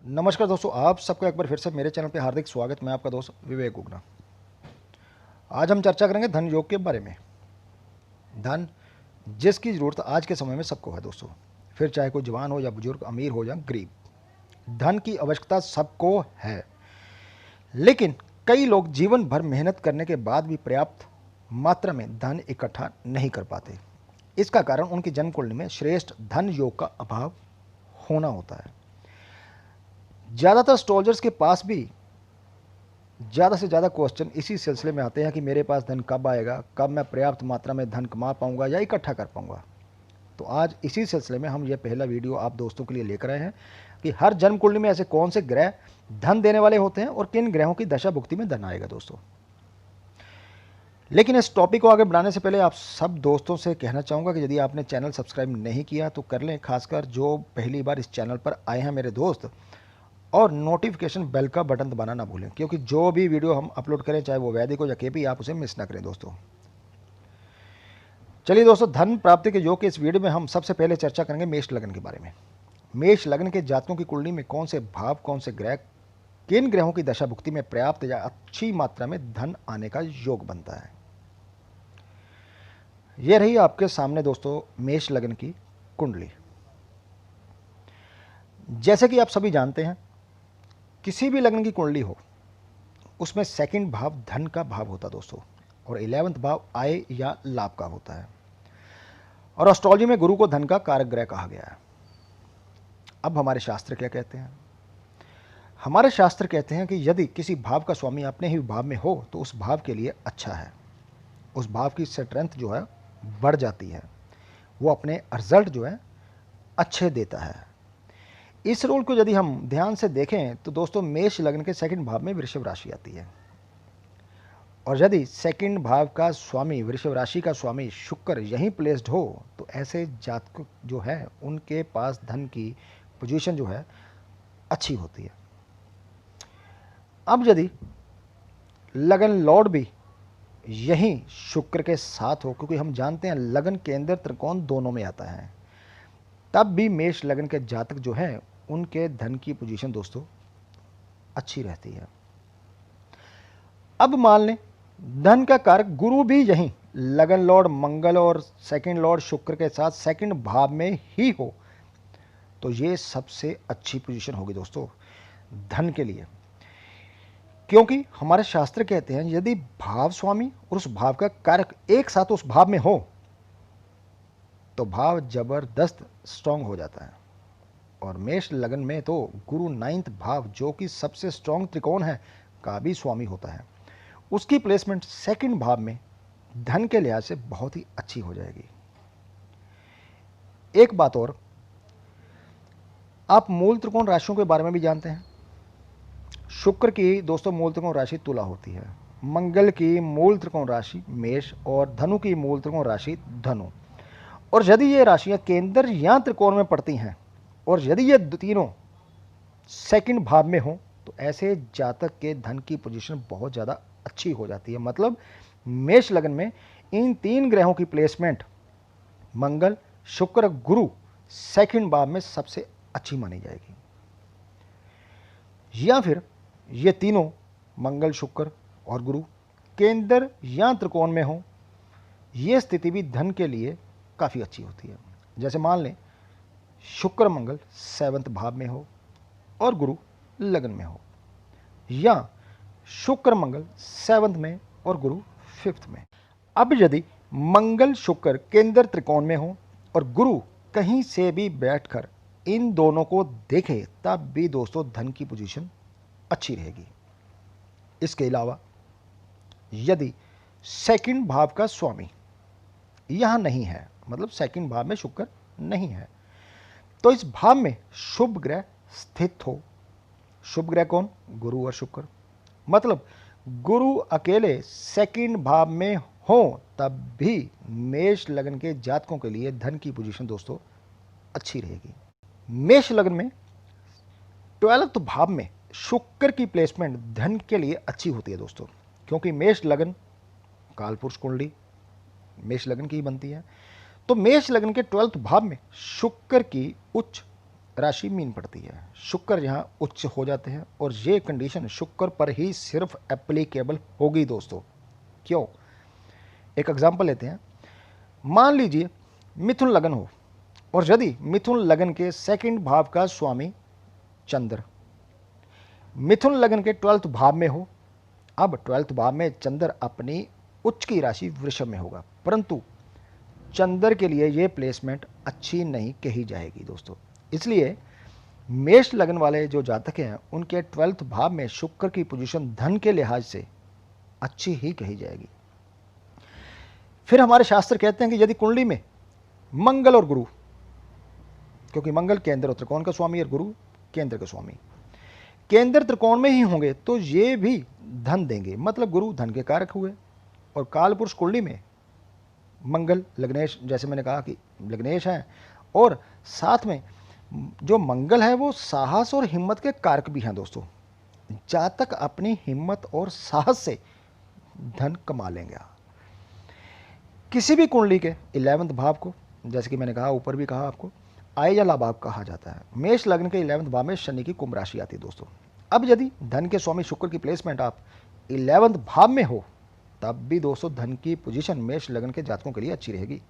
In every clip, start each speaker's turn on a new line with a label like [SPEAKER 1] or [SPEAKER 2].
[SPEAKER 1] नमस्कार दोस्तों, आप सबका एक बार फिर से मेरे चैनल पे हार्दिक स्वागत। मैं आपका दोस्त विवेक गुगना। आज हम चर्चा करेंगे धन योग के बारे में। धन जिसकी ज़रूरत आज के समय में सबको है दोस्तों, फिर चाहे कोई जवान हो या बुजुर्ग, अमीर हो या गरीब, धन की आवश्यकता सबको है। लेकिन कई लोग जीवन भर मेहनत करने के बाद भी पर्याप्त मात्रा में धन इकट्ठा नहीं कर पाते। इसका कारण उनकी जन्म कुंडली में श्रेष्ठ धन योग का अभाव होना होता है। ज़्यादातर एस्ट्रोलॉजर्स के पास भी ज़्यादा से ज़्यादा क्वेश्चन इसी सिलसिले में आते हैं कि मेरे पास धन कब आएगा, कब मैं पर्याप्त मात्रा में धन कमा पाऊंगा या इकट्ठा कर पाऊंगा। तो आज इसी सिलसिले में हम ये पहला वीडियो आप दोस्तों के लिए लेकर आए हैं कि हर जन्म कुंडली में ऐसे कौन से ग्रह धन देने वाले होते हैं और किन ग्रहों की दशा भुक्ति में धन आएगा दोस्तों। लेकिन इस टॉपिक को आगे बढ़ाने से पहले आप सब दोस्तों से कहना चाहूँगा कि यदि आपने चैनल सब्सक्राइब नहीं किया तो कर लें, खासकर जो पहली बार इस चैनल पर आए हैं मेरे दोस्त, और नोटिफिकेशन बेल का बटन दबाना ना भूलें, क्योंकि जो भी वीडियो हम अपलोड करें, चाहे वो वैदिक हो या केपी, आप उसे मिस ना करें दोस्तों। चलिए दोस्तों, धन प्राप्ति के योग के इस वीडियो में हम सबसे पहले चर्चा करेंगे मेष लग्न के बारे में। मेष लग्न के जातकों की कुंडली में कौन से भाव, कौन से ग्रह, किन ग्रहों की दशा भुक्ति में पर्याप्त या अच्छी मात्रा में धन आने का योग बनता है। यह रही आपके सामने दोस्तों मेष लग्न की कुंडली। जैसे कि आप सभी जानते हैं, किसी भी लग्न की कुंडली हो उसमें सेकंड भाव धन का भाव होता है दोस्तों, और 11वां भाव आय या लाभ का होता है। और एस्ट्रोलॉजी में गुरु को धन का कारक ग्रह कहा गया है। अब हमारे शास्त्र क्या कहते हैं? हमारे शास्त्र कहते हैं कि यदि किसी भाव का स्वामी अपने ही भाव में हो तो उस भाव के लिए अच्छा है, उस भाव की स्ट्रेंथ जो है बढ़ जाती है, वो अपने रिजल्ट जो है अच्छे देता है। इस रोल को यदि हम ध्यान से देखें तो दोस्तों मेष लग्न के सेकंड भाव में वृषभ राशि आती है, और यदि सेकंड भाव का स्वामी, वृषभ राशि का स्वामी शुक्र यहीं प्लेस्ड हो तो ऐसे जातक जो है उनके पास धन की पोजीशन जो है अच्छी होती है। अब यदि लगन लॉर्ड भी यहीं शुक्र के साथ हो, क्योंकि हम जानते हैं लगन केंद्र त्रिकोण दोनों में आता है, तब भी मेष लगन के जातक जो हैं उनके धन की पोजीशन दोस्तों अच्छी रहती है। अब मान लें धन का कारक गुरु भी यहीं लगन लॉर्ड मंगल और सेकंड लॉर्ड शुक्र के साथ सेकंड भाव में ही हो, तो ये सबसे अच्छी पोजीशन होगी दोस्तों धन के लिए। क्योंकि हमारे शास्त्र कहते हैं यदि भाव स्वामी और उस भाव का कारक एक साथ उस भाव में हो तो भाव जबरदस्त स्ट्रांग हो जाता है। और मेष लगन में तो गुरु 9th भाव, जो कि सबसे स्ट्रांग त्रिकोण है, का भी स्वामी होता है। उसकी प्लेसमेंट सेकंड भाव में धन के लिहाज से बहुत ही अच्छी हो जाएगी। एक बात और, आप मूल त्रिकोण राशियों के बारे में भी जानते हैं। शुक्र की दोस्तों मूल त्रिकोण राशि तुला होती है, मंगल की मूल त्रिकोण राशि मेष, और धनु की मूल त्रिकोण राशि धनु। और यदि ये राशियां केंद्र या त्रिकोण में पड़ती हैं और यदि ये तीनों सेकंड भाव में हो तो ऐसे जातक के धन की पोजीशन बहुत ज़्यादा अच्छी हो जाती है। मतलब मेष लगन में इन तीन ग्रहों की प्लेसमेंट मंगल, शुक्र, गुरु सेकंड भाव में सबसे अच्छी मानी जाएगी। या फिर ये तीनों मंगल, शुक्र और गुरु केंद्र या त्रिकोण में हो, ये स्थिति भी धन के लिए काफ़ी अच्छी होती है। जैसे मान लें शुक्र मंगल 7th भाव में हो और गुरु लगन में हो, या शुक्र मंगल 7th में और गुरु 5th में। अब यदि मंगल शुक्र केंद्र त्रिकोण में हो और गुरु कहीं से भी बैठकर इन दोनों को देखे, तब भी दोस्तों धन की पोजीशन अच्छी रहेगी। इसके अलावा यदि सेकंड भाव का स्वामी यहां नहीं है, मतलब सेकंड भाव में शुक्र नहीं है, तो इस भाव में शुभ ग्रह स्थित हो। शुभ ग्रह कौन? गुरु और शुक्र। मतलब गुरु अकेले सेकंड भाव में हो तब भी मेष लगन के जातकों के लिए धन की पोजीशन दोस्तों अच्छी रहेगी। मेष लगन में 12th भाव में शुक्र की प्लेसमेंट धन के लिए अच्छी होती है दोस्तों, क्योंकि मेष लगन कालपुरुष कुंडली मेष लगन की ही बनती है। तो मेष लगन के 12th भाव में शुक्र की उच्च राशि मीन पड़ती है, शुक्र यहाँ उच्च हो जाते हैं और ये कंडीशन शुक्र पर ही सिर्फ एप्लीकेबल होगी दोस्तों। क्यों? एक एग्जांपल लेते हैं। मान लीजिए मिथुन लगन हो और यदि मिथुन लगन के सेकंड भाव का स्वामी चंद्र मिथुन लगन के 12th भाव में हो। अब 12th भाव में चंद्र अपनी उच्च की राशि वृषभ में होगा, परंतु चंद्र के लिए यह प्लेसमेंट अच्छी नहीं कही जाएगी दोस्तों। इसलिए मेष लगन वाले जो जातक हैं उनके 12th भाव में शुक्र की पोजीशन धन के लिहाज से अच्छी ही कही जाएगी। फिर हमारे शास्त्र कहते हैं कि यदि कुंडली में मंगल और गुरु, क्योंकि मंगल केंद्र और त्रिकोण का स्वामी और गुरु केंद्र का स्वामी, केंद्र त्रिकोण में ही होंगे तो ये भी धन देंगे, मतलब गुरु धन के कारक हुए। और कालपुरुष कुंडली में मंगल लग्नेश, जैसे मैंने कहा कि लग्नेश है, और साथ में जो मंगल है वो साहस और हिम्मत के कारक भी हैं दोस्तों। जातक अपनी हिम्मत और साहस से धन कमा लेंगे। किसी भी कुंडली के 11वें भाव को, जैसे कि मैंने कहा ऊपर भी कहा आपको, आय या लाभ भाव कहा जाता है। मेष लग्न के 11वें भाव में शनि की कुंभ राशि आती है दोस्तों। अब यदि धन के स्वामी शुक्र की प्लेसमेंट आप 11वें भाव में हो तब भी दोस्तों धन की पोजीशन मेष लग्न के जातकों के लिए अच्छी रहेगी।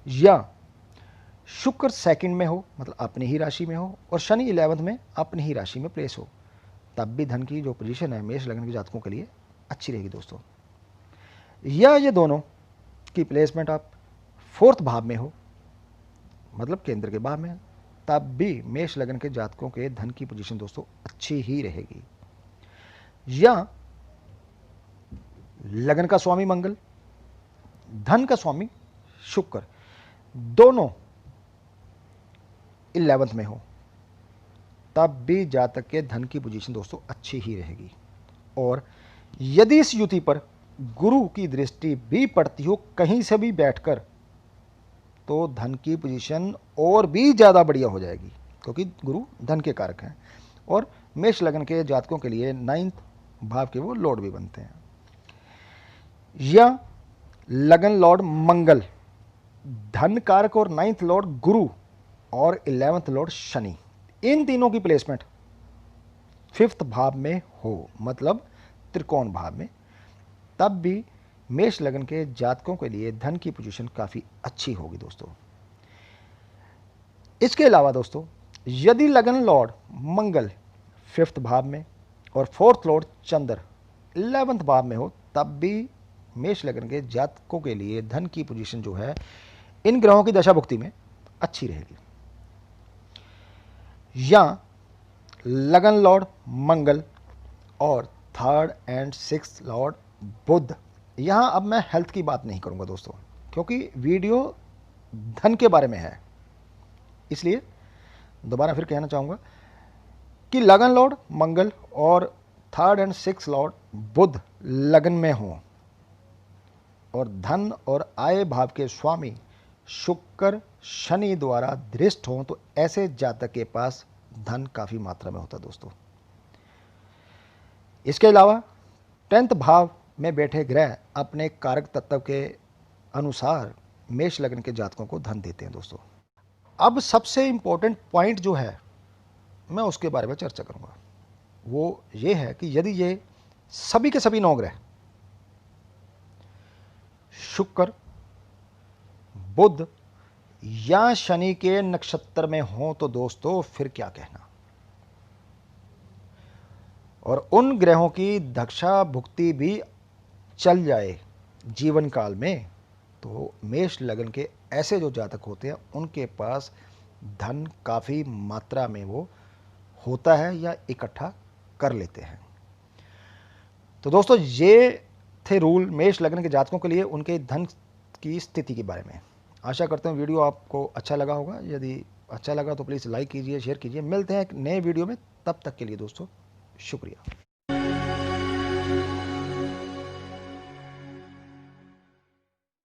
[SPEAKER 1] या शुक्र सेकंड में हो, मतलब अपनी ही राशि में हो, और शनि 11वें में अपनी ही राशि में प्लेस हो, तब भी धन की जो पोजीशन है मेष लग्न के जातकों के लिए अच्छी रहेगी दोस्तों। या ये दोनों की प्लेसमेंट आप 4th भाव में हो, मतलब केंद्र के भाव में, तब भी मेष लग्न के जातकों के धन की पोजीशन दोस्तों अच्छी ही रहेगी। या लगन का स्वामी मंगल, धन का स्वामी शुक्र, दोनों 11वें में हो, तब भी जातक के धन की पोजीशन दोस्तों अच्छी ही रहेगी। और यदि इस युति पर गुरु की दृष्टि भी पड़ती हो कहीं से भी बैठकर, तो धन की पोजीशन और भी ज़्यादा बढ़िया हो जाएगी, क्योंकि गुरु धन के कारक हैं और मेष लगन के जातकों के लिए 9th भाव के वो लॉर्ड भी बनते हैं। या लगन लॉर्ड मंगल, धन कारक और 9th लॉर्ड गुरु और 11th लॉर्ड शनि, इन तीनों की प्लेसमेंट 5th भाव में हो, मतलब त्रिकोण भाव में, तब भी मेष लगन के जातकों के लिए धन की पोजीशन काफ़ी अच्छी होगी दोस्तों। इसके अलावा दोस्तों यदि लगन लॉर्ड मंगल 5th भाव में और 4th लॉर्ड चंद्र 11th भाव में हो, तब भी मेष लगन के जातकों के लिए धन की पोजीशन जो है इन ग्रहों की दशा भुक्ति में अच्छी रहेगी। या लगन लॉर्ड मंगल और 3rd and 6th लॉर्ड बुध, यहां अब मैं हेल्थ की बात नहीं करूंगा दोस्तों, क्योंकि वीडियो धन के बारे में है। इसलिए दोबारा फिर कहना चाहूंगा कि लगन लॉर्ड मंगल और 3rd and 6th लॉर्ड बुध लगन में हो और धन और आय भाव के स्वामी शुक्र शनि द्वारा दृष्ट हो, तो ऐसे जातक के पास धन काफ़ी मात्रा में होता है दोस्तों। इसके अलावा 10th भाव में बैठे ग्रह अपने कारक तत्व के अनुसार मेष लग्न के जातकों को धन देते हैं दोस्तों। अब सबसे इंपॉर्टेंट पॉइंट जो है मैं उसके बारे में चर्चा करूंगा, वो ये है कि यदि ये सभी के सभी 9 ग्रह शुक्र बुध या शनि के नक्षत्र में हो तो दोस्तों फिर क्या कहना। और उन ग्रहों की दशा भुक्ति भी चल जाए जीवन काल में, तो मेष लगन के ऐसे जो जातक होते हैं उनके पास धन काफ़ी मात्रा में वो होता है या इकट्ठा कर लेते हैं। तो दोस्तों ये थे रूल मेष लग्न के जातकों के लिए उनके धन की स्थिति के बारे में। आशा करता हूँ वीडियो आपको अच्छा लगा होगा। यदि अच्छा लगा तो प्लीज़ लाइक कीजिए, शेयर कीजिए। मिलते हैं एक नए वीडियो में, तब तक के लिए दोस्तों शुक्रिया।